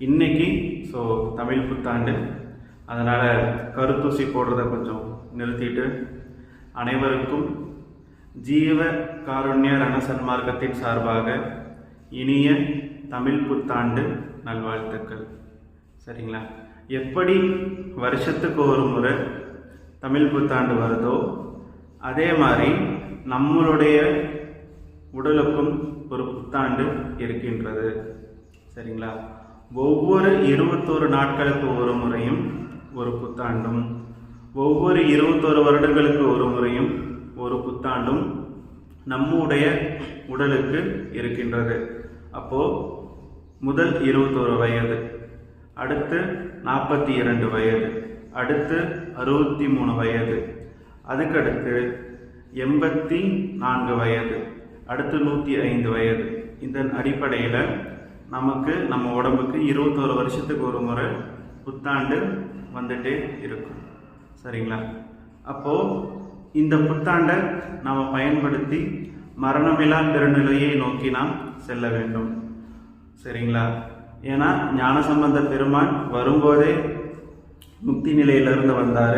இன்னைக்கு ஸோ தமிழ் புத்தாண்டு, அதனால் கருத்தூசி போடுறத கொஞ்சம் நிறுத்திட்டு அனைவருக்கும் ஜீவ காருண்ய ரணசன்மார்க்கத்தின் சார்பாக இனிய தமிழ் புத்தாண்டு நல்வாழ்த்துக்கள். சரிங்களா? எப்படி வருஷத்துக்கு ஒரு முறை தமிழ் புத்தாண்டு வருதோ அதே மாதிரி நம்மளுடைய உடலுக்கும் ஒரு புத்தாண்டு இருக்கின்றது. சரிங்களா? ஒவ்வொரு 21 நாட்களுக்கு ஒரு முறையும் ஒரு புத்தாண்டும், ஒவ்வொரு 21 வருடங்களுக்கு ஒரு முறையும் ஒரு புத்தாண்டும் நம்முடைய உடலுக்கு இருக்கின்றது. அப்போ முதல் 21 வயது, அடுத்து 42 வயது, அடுத்து 63 வயது, அதுக்கடுத்து 84 வயது, அடுத்து 105 வயது. இதன் அடிப்படையில் நமக்கு நம்ம உடம்புக்கு 21 வருஷத்துக்கு ஒரு முறை புத்தாண்டு வந்துட்டே இருக்கும். சரிங்களா? அப்போது இந்த புத்தாண்டை நாம் பயன்படுத்தி மரணமில்லா பெருநிலையை நோக்கி நாம் செல்ல வேண்டும். சரிங்களா? ஏன்னா ஞானசம்பந்த பெருமான் வரும்போதே முக்தி நிலையிலிருந்து வந்தார்.